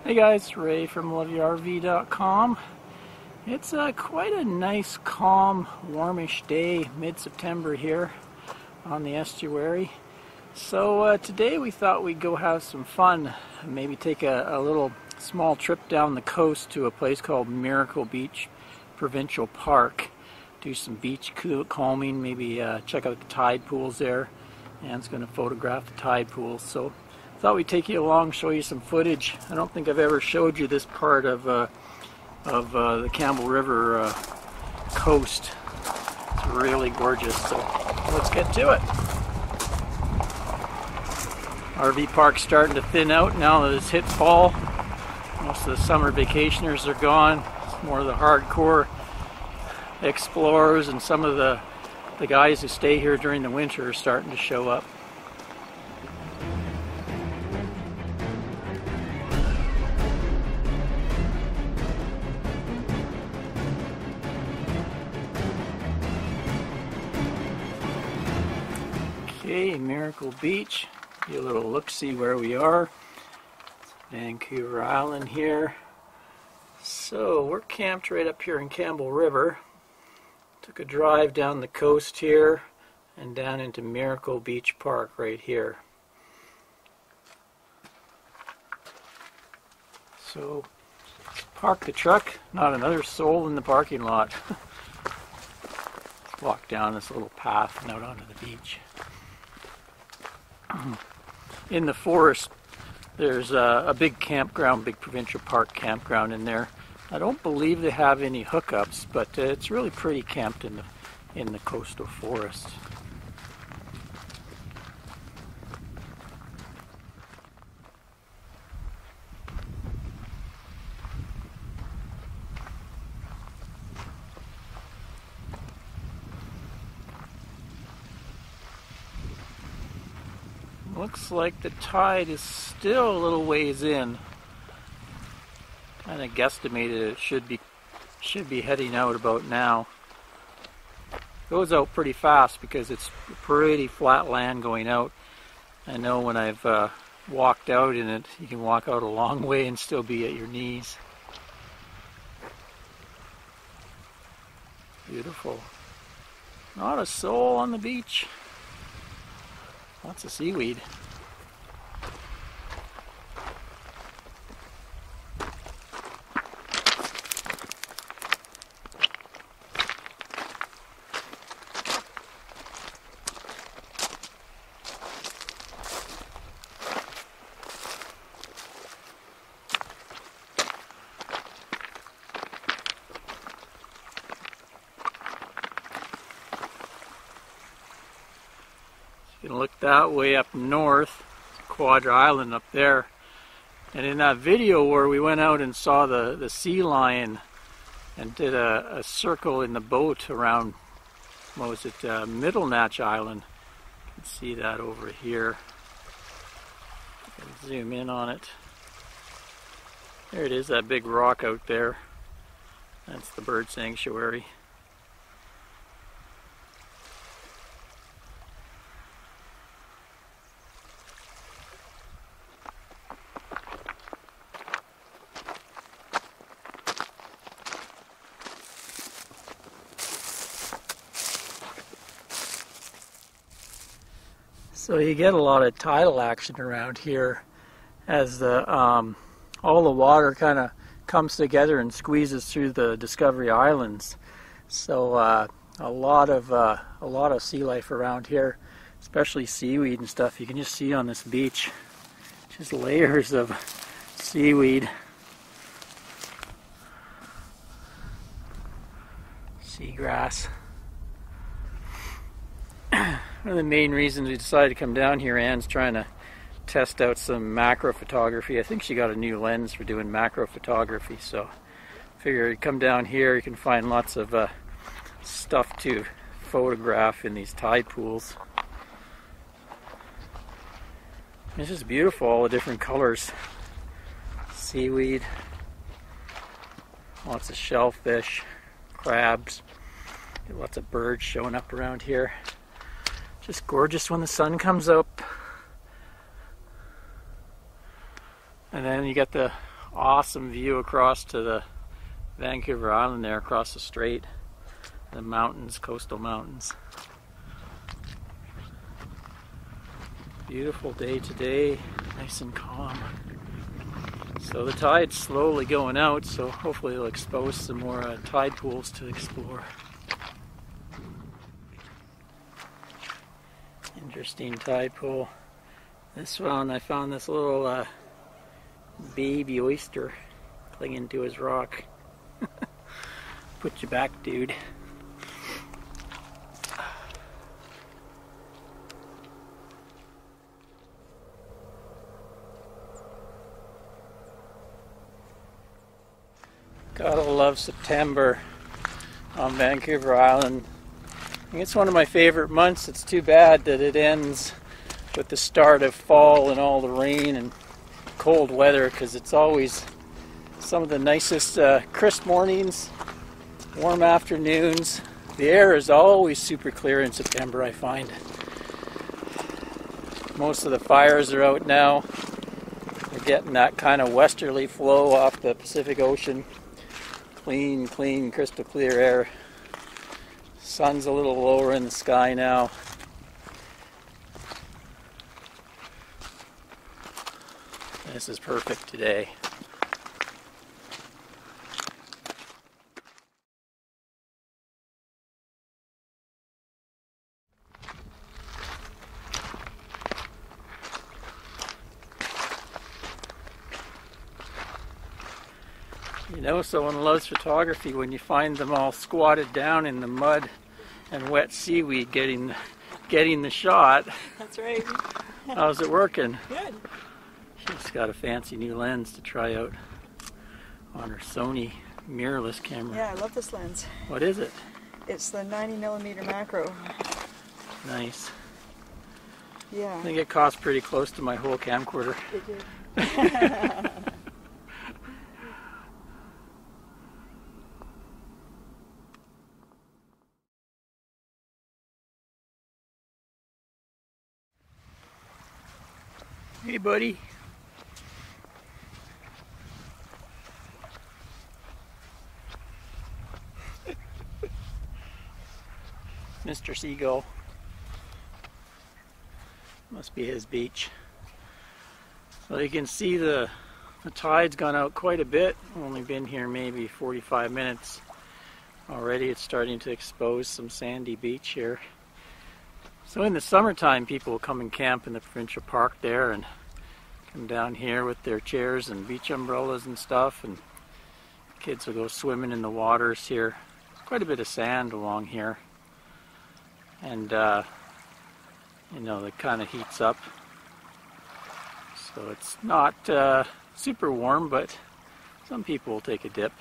Hey guys, Ray from loveyourrv.com. It's quite a nice, calm, warmish day, mid-September here on the estuary. So today we thought we'd go have some fun, maybe take a little small trip down the coast to a place called Miracle Beach Provincial Park. Do some beach calming, maybe check out the tide pools there. Anne's going to photograph the tide pools. So thought we'd take you along, show you some footage. I don't think I've ever showed you this part of the Campbell River coast. It's really gorgeous, so let's get to it. RV park's starting to thin out now that it's hit fall. Most of the summer vacationers are gone. It's more of the hardcore explorers, and some of the guys who stay here during the winter are starting to show up. Okay, Miracle Beach. Get a little look-see where we are. It's Vancouver Island here. So we're camped right up here in Campbell River. Took a drive down the coast here and down into Miracle Beach Park right here. So park the truck, not another soul in the parking lot. Let's walk down this little path and out onto the beach. In the forest there's a big campground, big provincial park campground in there. I don't believe they have any hookups, but it's really pretty camped in the coastal forest. Looks like the tide is still a little ways in. Kind of guesstimated it should be heading out about now. Goes out pretty fast because it's pretty flat land going out. I know when I've walked out in it, you can walk out a long way and still be at your knees. Beautiful. Not a soul on the beach. Lots of seaweed. You can look that way up north, Quadra Island up there. And in that video where we went out and saw the sea lion and did a circle in the boat around, what was it, Middle Natch Island. You can see that over here. Zoom in on it. There it is, that big rock out there. That's the bird sanctuary. So you get a lot of tidal action around here as all the water kind of comes together and squeezes through the Discovery Islands. So a lot of sea life around here, especially seaweed and stuff. You can just see on this beach, just layers of seaweed. Seagrass. One of the main reasons we decided to come down here, Anne's trying to test out some macro photography. I think she got a new lens for doing macro photography, so I figured come down here, you can find lots of stuff to photograph in these tide pools. It's just beautiful, all the different colors. Seaweed, lots of shellfish, crabs, get lots of birds showing up around here. Just gorgeous when the sun comes up. And then you got awesome view across to the Vancouver Island there, across the strait, the mountains, coastal mountains. Beautiful day today, nice and calm. So the tide's slowly going out, so hopefully it'll expose some more tide pools to explore. Interesting tide pool. This one, I found this little baby oyster clinging to his rock. Put you back, dude. Gotta love September on Vancouver Island. I think it's one of my favorite months. It's too bad that it ends with the start of fall and all the rain and cold weather, because it's always some of the nicest crisp mornings, warm afternoons. The air is always super clear in September, I find. Most of the fires are out now. We're getting that kind of westerly flow off the Pacific Ocean. Clean, clean, crystal clear air. Sun's a little lower in the sky now. This is perfect today. You know, someone loves photography when you find them all squatted down in the mud and wet seaweed getting the shot. That's right. How's it working? Good. She's got a fancy new lens to try out on her Sony mirrorless camera. Yeah, I love this lens. What is it? It's the 90mm macro. Nice. Yeah. I think it costs pretty close to my whole camcorder. It did. Hey, buddy. Mr. Seagull. Must be his beach. So you can see the tide's gone out quite a bit. Only been here maybe 45 minutes. Already it's starting to expose some sandy beach here. So in the summertime, people will come and camp in the provincial park there and come down here with their chairs and beach umbrellas and stuff, and kids will go swimming in the waters here. Quite a bit of sand along here, and you know, it kind of heats up, so it's not super warm, but some people will take a dip.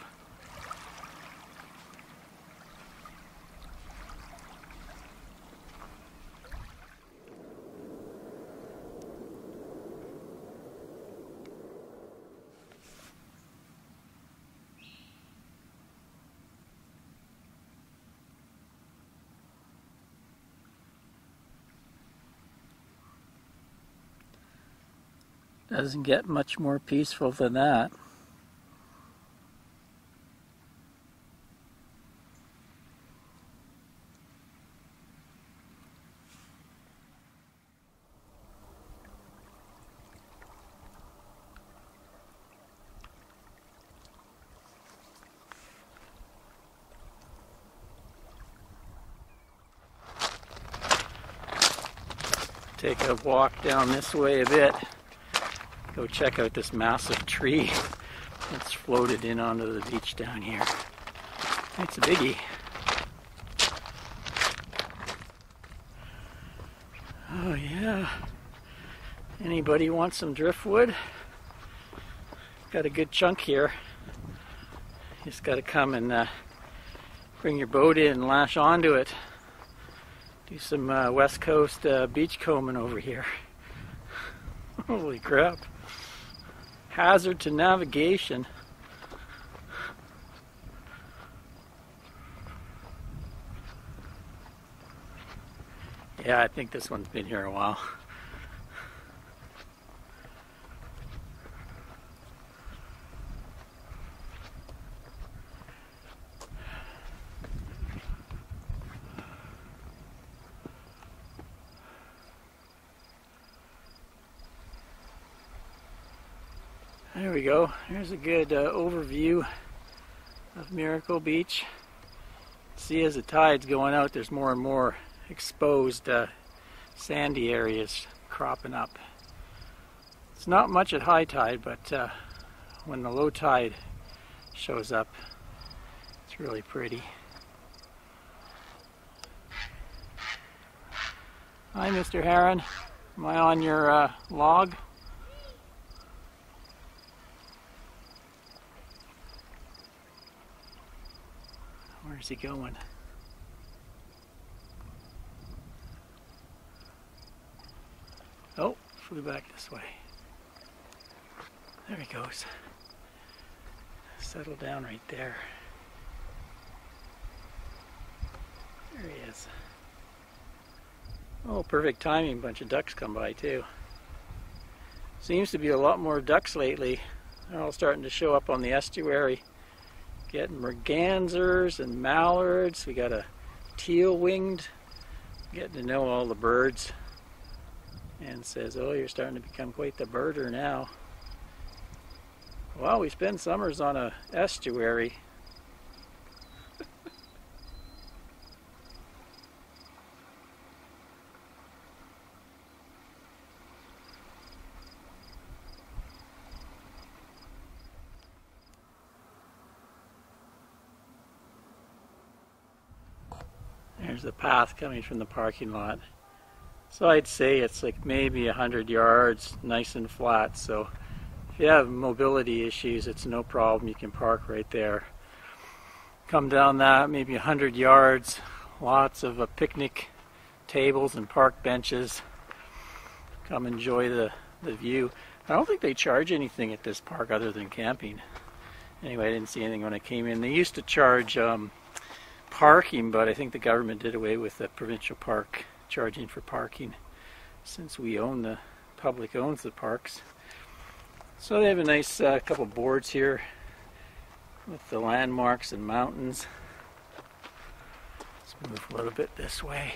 Doesn't get much more peaceful than that. Take a walk down this way a bit. Go check out this massive tree that's floated in onto the beach down here. It's a biggie. Oh yeah. Anybody want some driftwood? Got a good chunk here. You just got to come and bring your boat in and lash onto it. Do some West Coast beach combing over here. Holy crap. Hazard to navigation. Yeah, I think this one's been here a while. There we go. Here's a good overview of Miracle Beach. See, as the tide's going out, there's more and more exposed sandy areas cropping up. It's not much at high tide, but when the low tide shows up, it's really pretty. Hi, Mr. Heron. Am I on your log? Where's he going? Oh, flew back this way. There he goes. Settle down right there. There he is. Oh, perfect timing. Bunch of ducks come by too. Seems to be a lot more ducks lately. They're all starting to show up on the estuary. Getting mergansers and mallards. We got a teal-winged. Getting to know all the birds. And says, oh, you're starting to become quite the birder now. Well, we spend summers on a estuary. There's the path coming from the parking lot. So I'd say it's like maybe 100 yards, nice and flat. So if you have mobility issues, it's no problem. You can park right there. Come down that, maybe 100 yards. Lots of picnic tables and park benches. Come enjoy the view. I don't think they charge anything at this park other than camping. Anyway, I didn't see anything when I came in. They used to charge parking, but I think the government did away with the provincial park charging for parking since we own the public owns the parks. So they have a nice couple boards here with the landmarks and mountains. Let's move a little bit this way.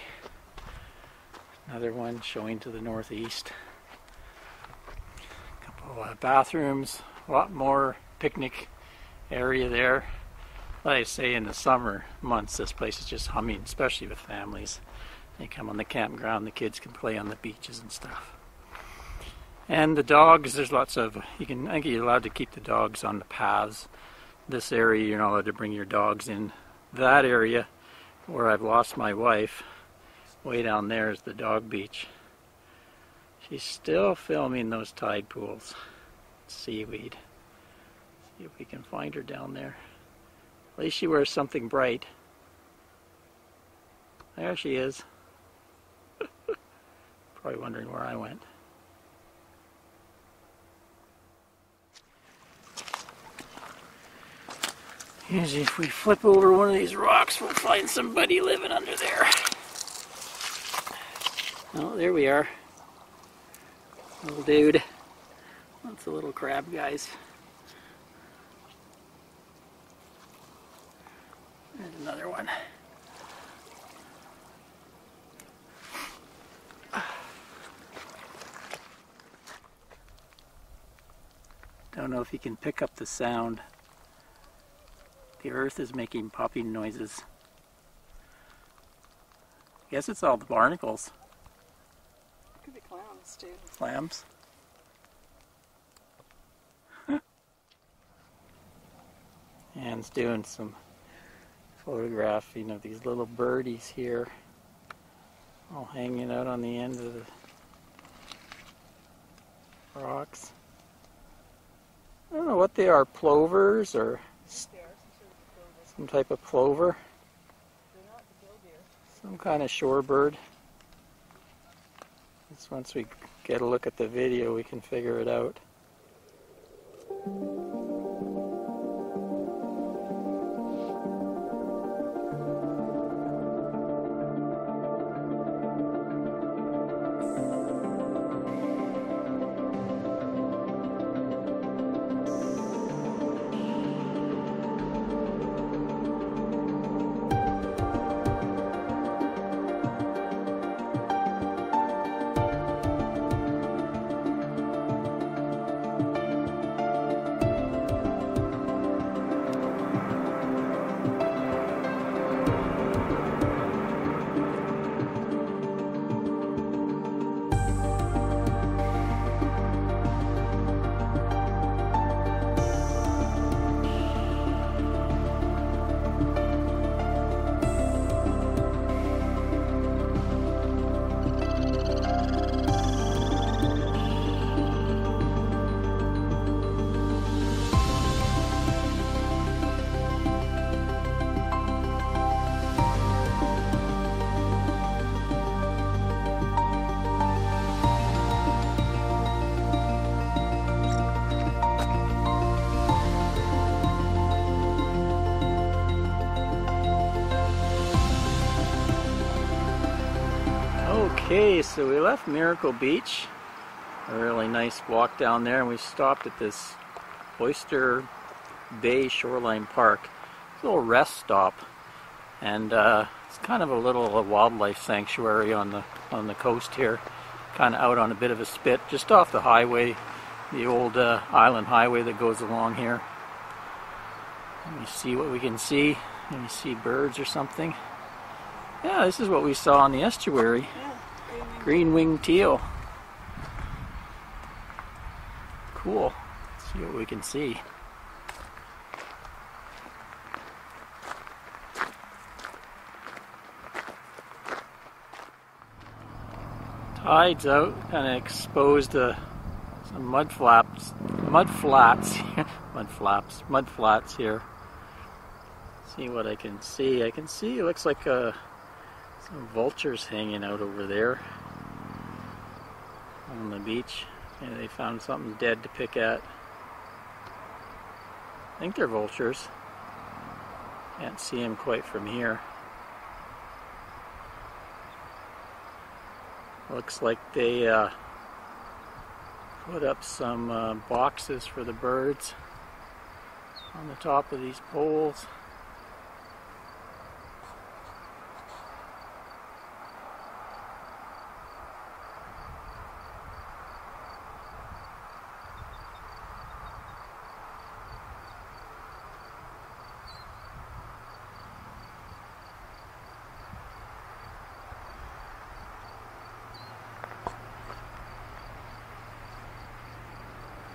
Another one showing to the northeast. A couple bathrooms, a lot more picnic area there. Like I say, in the summer months, this place is just humming, especially with families. They come on the campground, the kids can play on the beaches and stuff. And the dogs, there's lots of, I think you're allowed to keep the dogs on the paths. This area, you're not allowed to bring your dogs in. That area, where I've lost my wife, way down there is the dog beach. She's still filming those tide pools. Seaweed. See if we can find her down there. At least she wears something bright. There she is. Probably wondering where I went. Usually if we flip over one of these rocks, we'll find somebody living under there. Oh, there we are. Little dude. That's a little crab, guys. There's another one. Don't know if you can pick up the sound. The earth is making popping noises. I guess it's all the barnacles. It could be clams too. Clams. Anne's doing some photographing of these little birdies here, all hanging out on the end of the rocks. I don't know what they are, plovers or some type of plover. Some kind of shorebird. Just once we get a look at the video, we can figure it out. Okay, so we left Miracle Beach, a really nice walk down there, and we stopped at this Oyster Bay Shoreline Park. It's a little rest stop, and it's kind of a little wildlife sanctuary on the coast here, kind of out on a bit of a spit, just off the highway, the old island highway that goes along here. Let me see what we can see. Let me see birds or something. Yeah, this is what we saw on the estuary. Yeah, Greenwinged teal. Cool. Let's see what we can see. Tide's out, kind of exposed some mud flats here. See what I can see. I can see it looks like some vultures hanging out over there on the beach. Maybe they found something dead to pick at. I think they're vultures. Can't see them quite from here. Looks like they put up some boxes for the birds on the top of these poles.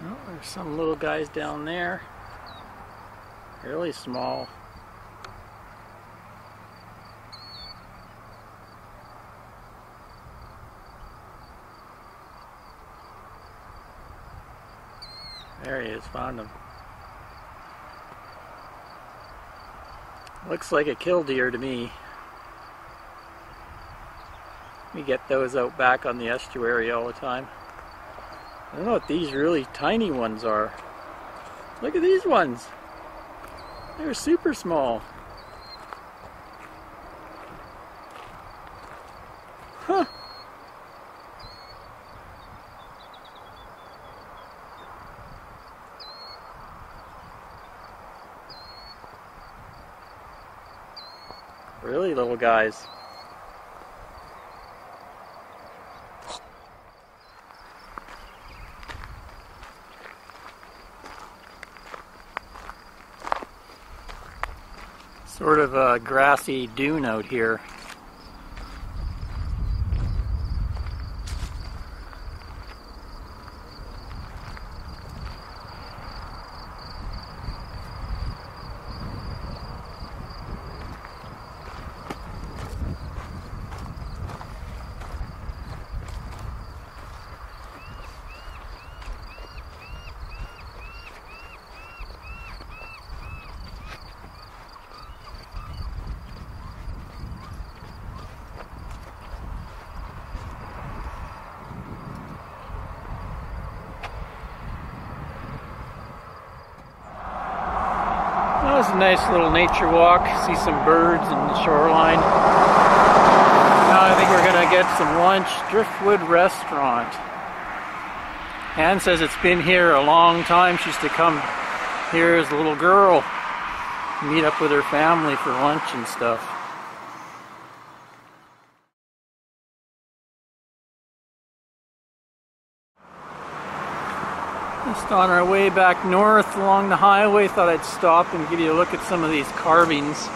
Oh, there's some little guys down there. Really small. There he is, found him. Looks like a killdeer to me. We get those out back on the estuary all the time. I don't know what these really tiny ones are. Look at these ones. They're super small. Huh. Really little guys. Sort of a grassy dune out here. That was a nice little nature walk. See some birds in the shoreline. Now I think we're gonna get some lunch. Driftwood Restaurant. Anne says it's been here a long time. She used to come here as a little girl, meet up with her family for lunch and stuff. Just on our way back north along the highway, thought I'd stop and give you a look at some of these carvings.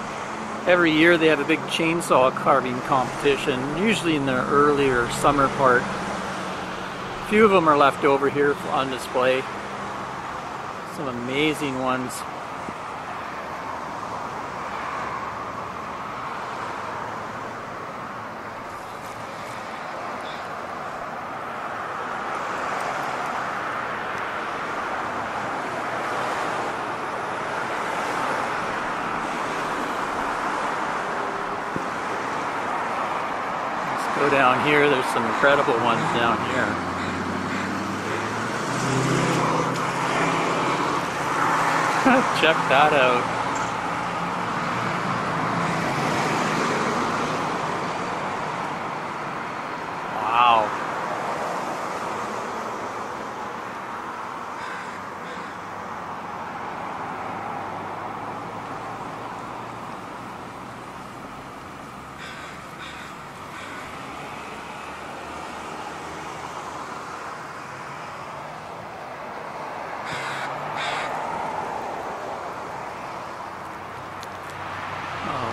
Every year they have a big chainsaw carving competition, usually in the earlier summer part. A few of them are left over here on display. Some amazing ones. Go down here, there's some incredible ones down here. Check that out.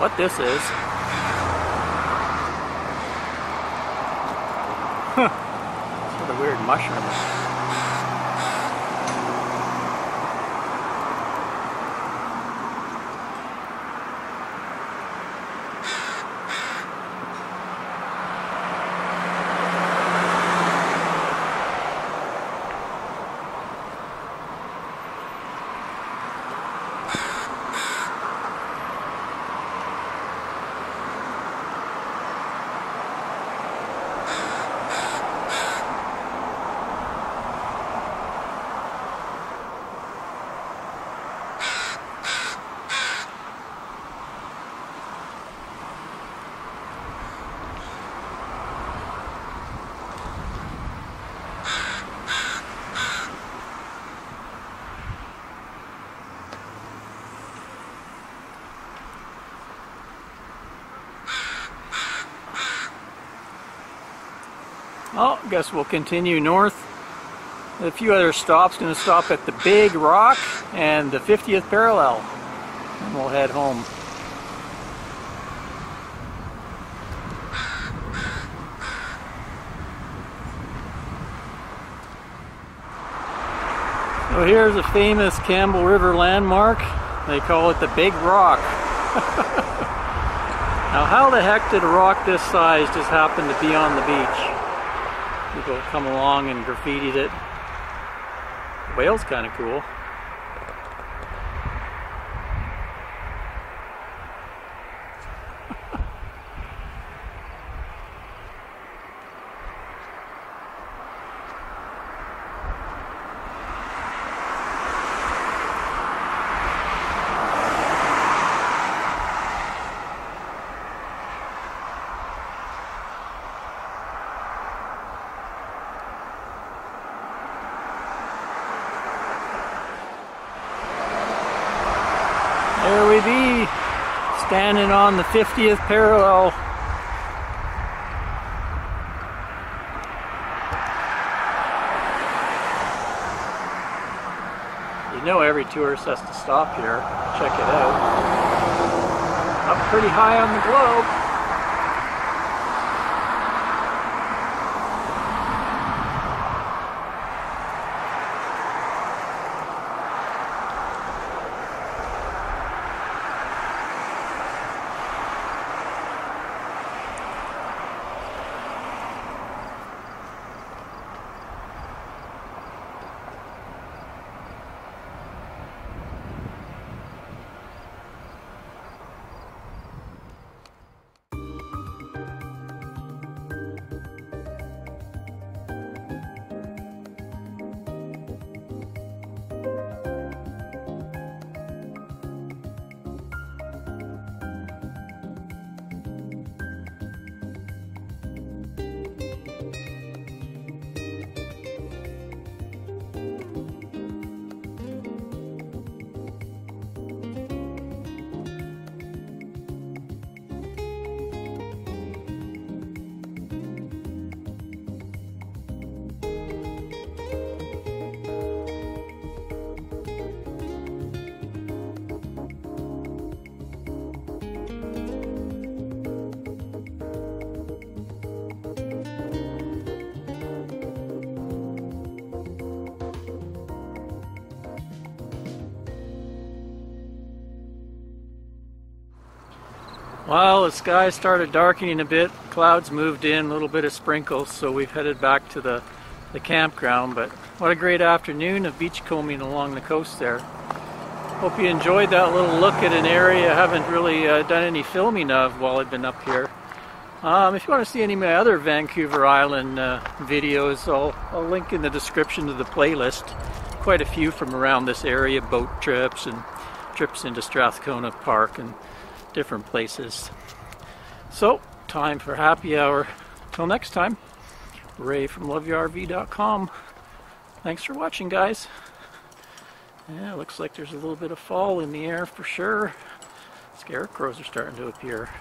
what this is. Sort of weird mushrooms. Well, I guess we'll continue north. A few other stops. Going to stop at the Big Rock and the 50th parallel. And we'll head home. So here's a famous Campbell River landmark. They call it the Big Rock. Now how the heck did a rock this size just happen to be on the beach? People come along and graffitied it. The whale's kind of cool. There we be, standing on the 50th parallel. You know every tourist has to stop here, check it out. Up pretty high on the globe. Well, the sky started darkening a bit, clouds moved in, a little bit of sprinkles, so we've headed back to the campground. But what a great afternoon of beachcombing along the coast there. Hope you enjoyed that little look at an area I haven't really done any filming of while I've been up here. If you want to see any of my other Vancouver Island videos, I'll link in the description to the playlist. Quite a few from around this area, boat trips and trips into Strathcona Park and different places. So, time for happy hour. Till next time, Ray from loveyourrv.com. Thanks for watching, guys. Yeah, looks like there's a little bit of fall in the air for sure. Scarecrows are starting to appear.